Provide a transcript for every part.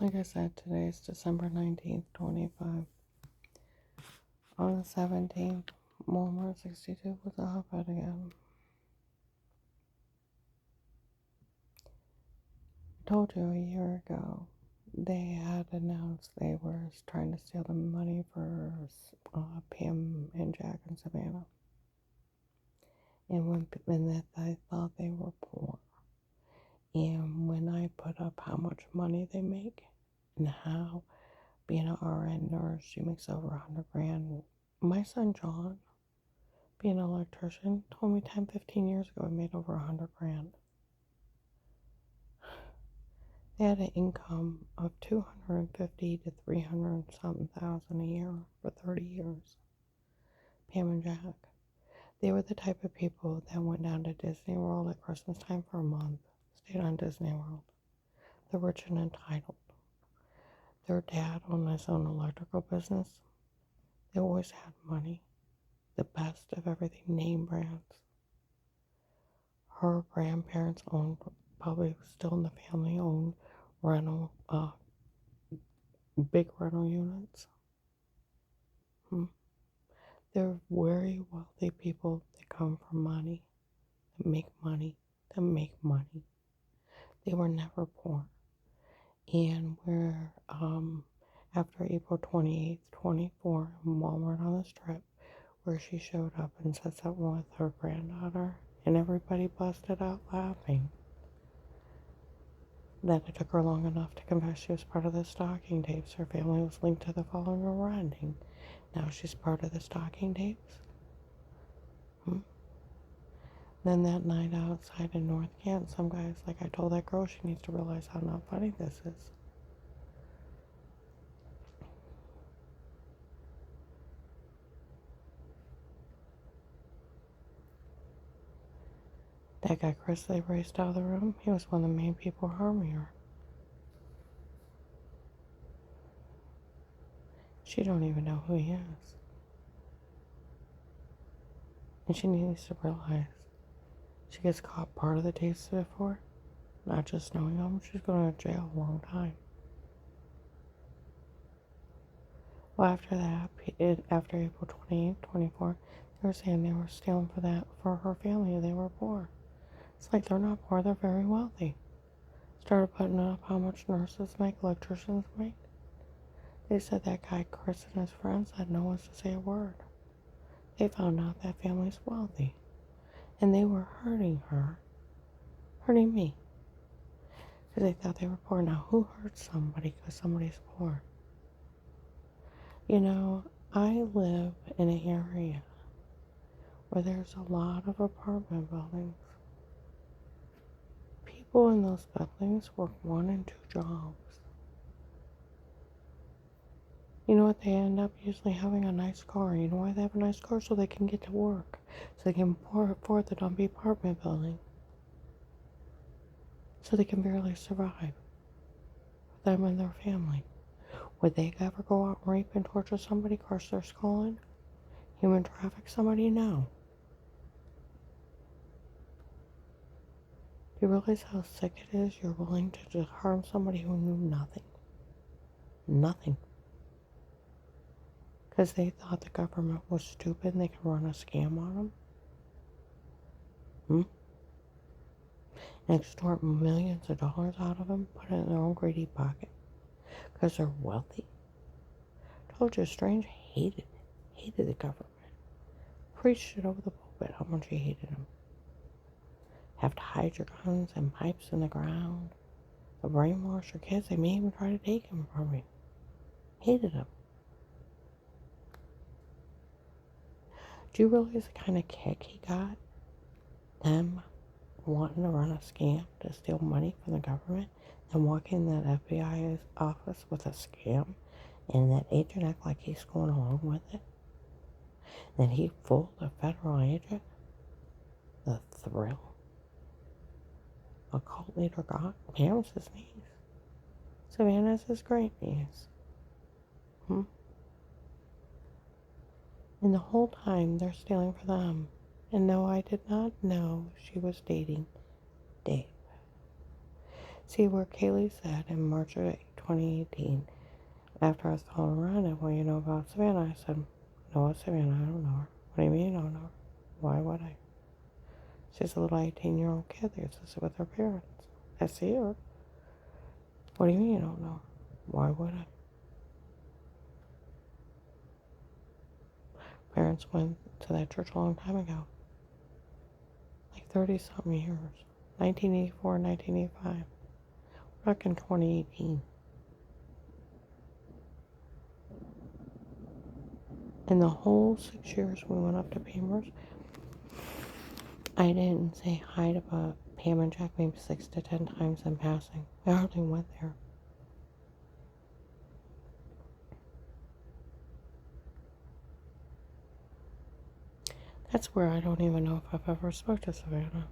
Like I said, today is December 19th, 25. On the 17th, Walmart 62 was a hotbed again. I told you a year ago they had announced they were trying to steal the money for Pam and Jack and Savannah. And when they thought they were poor. And when I put up how much money they make and how being an RN nurse, she makes over 100 grand. My son John, being an electrician, told me 10, 15 years ago he made over 100 grand. They had an income of 250 to 300 something thousand a year for 30 years. Pam and Jack. They were the type of people that went down to Disney World at Christmas time for a month, stayed on Disney World. They're rich and entitled. Their dad owned his own electrical business. They always had money, the best of everything, name brands. Her grandparents owned, probably still in the family, owned rental, big rental units. They're very wealthy people that come from money, that make money, that make money. They were never poor. And we're, after April 28th, 24, in Walmart on the Strip, where she showed up and said something with her granddaughter, and everybody busted out laughing. That it took her long enough to confess she was part of the stalking tapes. Her family was linked to the following ending. Now she's part of the stalking tapes. Then that night outside in North Canton, some guy's like, I told that girl she needs to realize how not funny this is. That guy Chris they raced out of the room, he was one of the main people harming her. She don't even know who he is. And she needs to realize she gets caught part of the tapes before, not just knowing them, she's going to jail a long time. Well, after that, after April 28th, 24, they were saying they were stealing for her family. They were poor. It's like they're not poor, they're very wealthy. Started putting up how much nurses make, electricians make. They said that guy Chris and his friends had no one to say a word. They found out that family's wealthy. And they were hurting her, hurting me. Because they thought they were poor. Now, who hurts somebody because somebody's poor? You know, I live in an area where there's a lot of apartment buildings. People in those buildings work 1 and 2 jobs. You know what? They end up usually having a nice car. You know why they have a nice car? So they can get to work. So they can afford the dumpy apartment building. So they can barely survive. Them and their family. Would they ever go out and rape and torture somebody, crush their skull in? Human traffic somebody? No. Do you realize how sick it is? You're willing to just harm somebody who knew nothing. Nothing. Because they thought the government was stupid and they could run a scam on them. And extort millions of dollars out of them, put it in their own greedy pocket. Because they're wealthy. Told you, Strange hated the government. Preached it over the pulpit how much he hated them. Have to hide your guns and pipes in the ground. They'll brainwash your kids. They may even try to take them from you. Hated them. Do you realize the kind of kick he got? Them wanting to run a scam to steal money from the government and walk in that FBI office with a scam and that agent act like he's going along with it. Then he fooled a federal agent. The thrill a cult leader got. Pam's his niece. Savannah's his great niece. And the whole time they're stealing for them. And no, I did not know she was dating Dave. See where Kaylee said in March of 2018, after I was calling around and, well, you know about Savannah? I said, no, it's Savannah. I don't know her. What do you mean you don't know her? Why would I? She's a little 18-year-old kid that used to sit with her parents. I see her. What do you mean you don't know her? Why would I? Parents went to that church a long time ago. Like 30-something years. 1984, 1985. Back in 2018. In the whole 6 years we went up to Pamers, I didn't say hi to Pam and Jack maybe 6 to 10 times in passing. I hardly went there. That's where I don't even know if I've ever spoke to Savannah.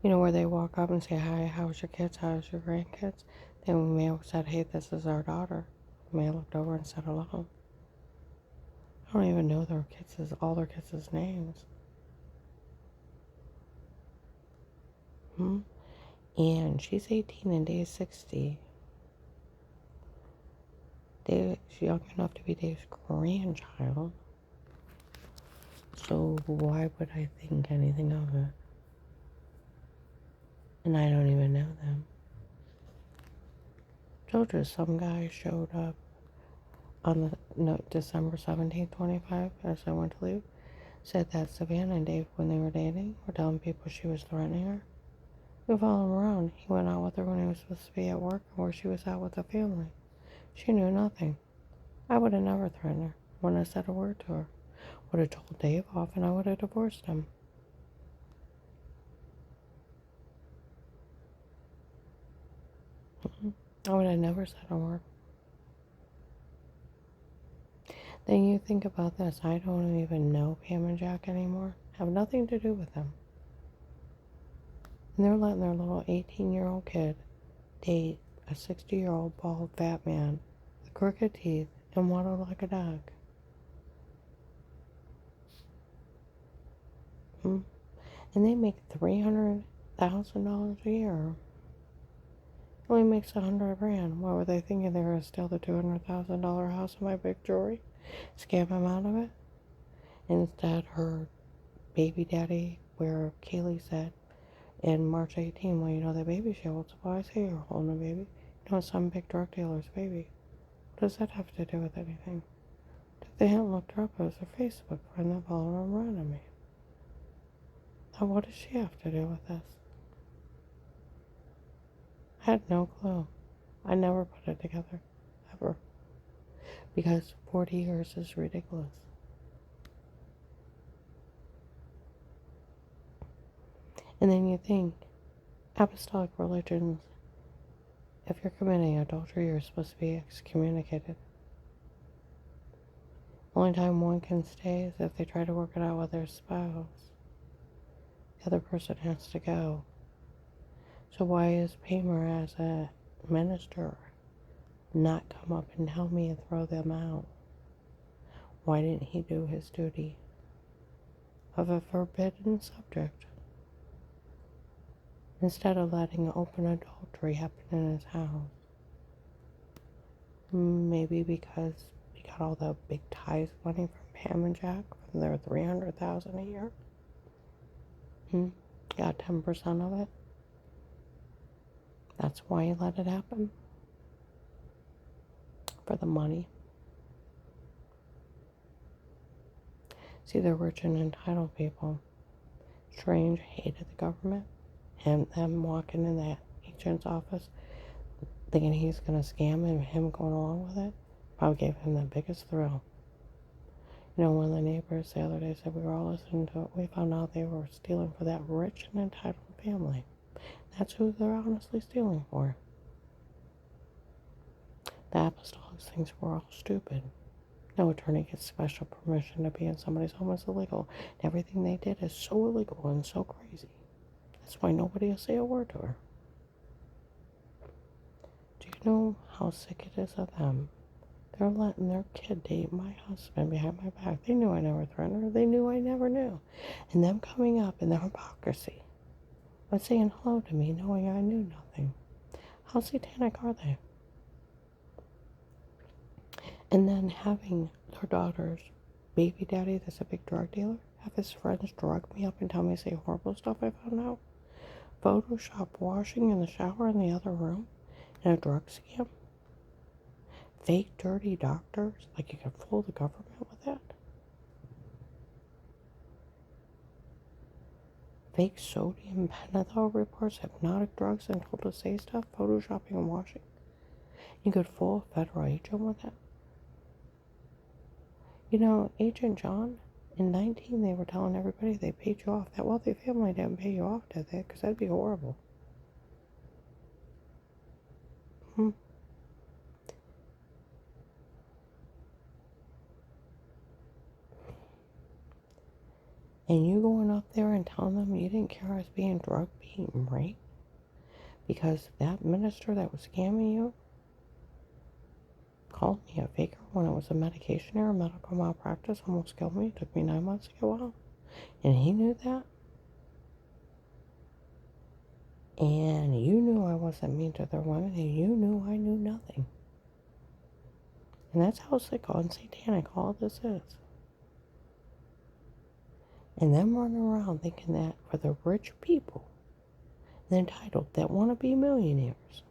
You know, where they walk up and say, hi, how's your kids? How's your grandkids? Then we may have said, hey, this is our daughter. We may have looked over and said hello. I don't even know all their kids' names. And she's 18 and Dave's 60. She's young enough to be Dave's grandchild. So why would I think anything of it? And I don't even know them. Told you some guy showed up on December 17th, 25, as I went to leave. Said that Savannah and Dave, when they were dating, were telling people she was threatening her. We followed him around. He went out with her when he was supposed to be at work, or where she was out with the family. She knew nothing. I would have never threatened her. Wouldn't have said a word to her. Would have told Dave off and I would have divorced him. I would have never said a word. Then you think about this. I don't even know Pam and Jack anymore. Have nothing to do with them. And they're letting their little 18-year-old kid date a 60-year-old bald fat man with crooked teeth and waddle like a dog. And they make $300,000 a year. Only makes $100,000. What were they thinking? They were going to steal the $200,000 house in my big jewelry? Scam him out of it? Instead, her baby daddy, where Kaylee said in March 18, well, you know the baby she holds. Well, I say you're holding a baby. You know, some big drug dealer's baby. What does that have to do with anything? If they hadn't looked her up, it was her Facebook friend that followed her around to me. Now, what does she have to do with this? I had no clue. I never put it together. Ever. Because 40 years is ridiculous. And then you think, apostolic religions, if you're committing adultery, you're supposed to be excommunicated. Only time one can stay is if they try to work it out with their spouse. The other person has to go. So why is Pamer, as a minister, not come up and tell me and throw them out? Why didn't he do his duty of a forbidden subject instead of letting open adultery happen in his house? Maybe because he got all the big ties money from Pam and Jack from their $300,000 a year. Got 10% of it. That's why he let it happen. For the money. See, the rich and entitled people. Strange hated the government. And them walking in that agent's office thinking he's going to scam him, him going along with it, probably gave him the biggest thrill. You know, one of the neighbors the other day said we were all listening to it. We found out they were stealing for that rich and entitled family. That's who they're honestly stealing for. The apostolics thinks we're all stupid. No attorney gets special permission to be in somebody's home. It's illegal. And everything they did is so illegal and so crazy. That's why nobody will say a word to her. Do you know how sick it is of them? They're letting their kid date my husband behind my back. They knew I never threatened her. They knew I never knew. And them coming up in their hypocrisy. But saying hello to me knowing I knew nothing. How satanic are they? And then having their daughter's baby daddy, that's a big drug dealer, have his friends drug me up and tell me, say horrible stuff I found out. Photoshop washing in the shower in the other room in a drug scam. Fake dirty doctors, like you could fool the government with that. Fake sodium pentothal reports, hypnotic drugs, and told to say stuff, photoshopping and washing. You could fool a federal agent with that. You know, Agent John, in 19, they were telling everybody they paid you off. That wealthy family didn't pay you off, did they? Because that'd be horrible. Hmm. And you going up there and telling them you didn't care I was being drugged, being raped? Because that minister that was scamming you called me a faker when it was a medication error, medical malpractice, almost killed me. It took me 9 months to get well. And he knew that. And you knew I wasn't mean to their women, and you knew I knew nothing. And that's how sick and satanic all this is. And them running around thinking that for the rich people, the entitled, that want to be millionaires,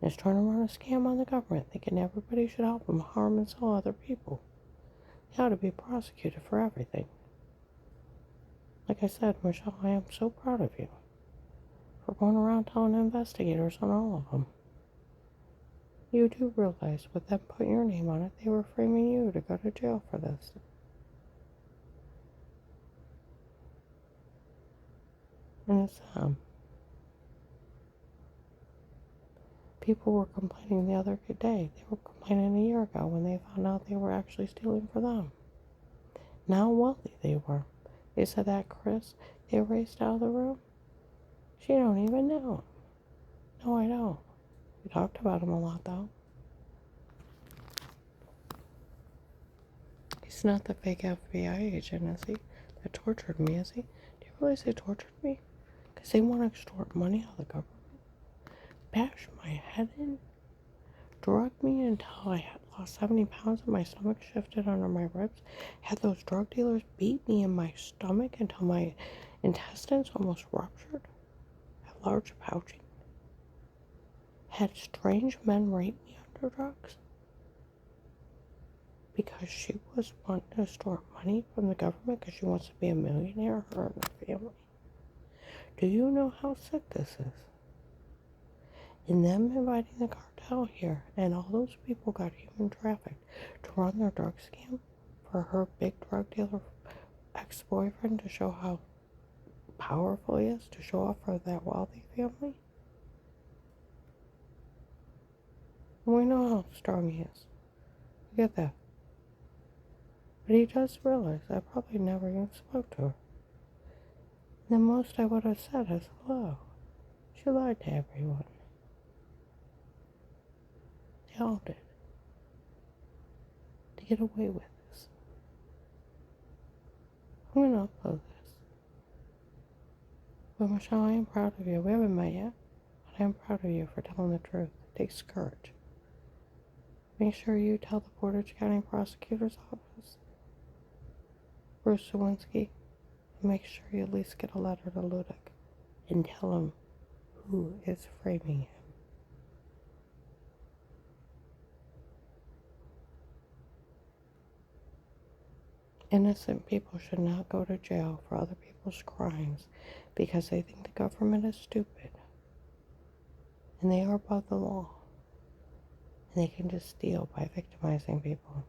is trying to run a scam on the government, thinking everybody should help them harm and sell other people. They ought to be prosecuted for everything. Like I said, Michelle, I am so proud of you for going around telling investigators on all of them. You do realize with them putting your name on it, they were framing you to go to jail for this. And it's people were complaining the other day. They were complaining a year ago when they found out they were actually stealing for them. Now wealthy they were. They said that Chris they erased out of the room. She don't even know. No, I don't. We talked about him a lot though. He's not the fake FBI agent, is he? That tortured me, is he? Do you realize they tortured me? Because they want to extort money out of the government. Bash my head in. Drug me until I had lost 70 pounds and my stomach shifted under my ribs. Had those drug dealers beat me in my stomach until my intestines almost ruptured. Had large pouching. Had strange men rape me under drugs. Because she was wanting to extort money from the government because she wants to be a millionaire, her and her family. Do you know how sick this is? And them inviting the cartel here, and all those people got human trafficked to run their drug scam for her big drug dealer ex-boyfriend to show how powerful he is, to show off for that wealthy family. And we know how strong he is. We get that. But he does realize I probably never even spoke to her. The most I would have said is hello. She lied to everyone. They all did. To get away with this. I'm gonna upload this. But Michelle, I am proud of you. We haven't met yet, but I am proud of you for telling the truth. It takes courage. Make sure you tell the Portage County Prosecutor's Office, Bruce Sawinski, and make sure you at least get a letter to Ludick and tell him who is framing him. Innocent people should not go to jail for other people's crimes because they think the government is stupid. And they are above the law. And they can just steal by victimizing people.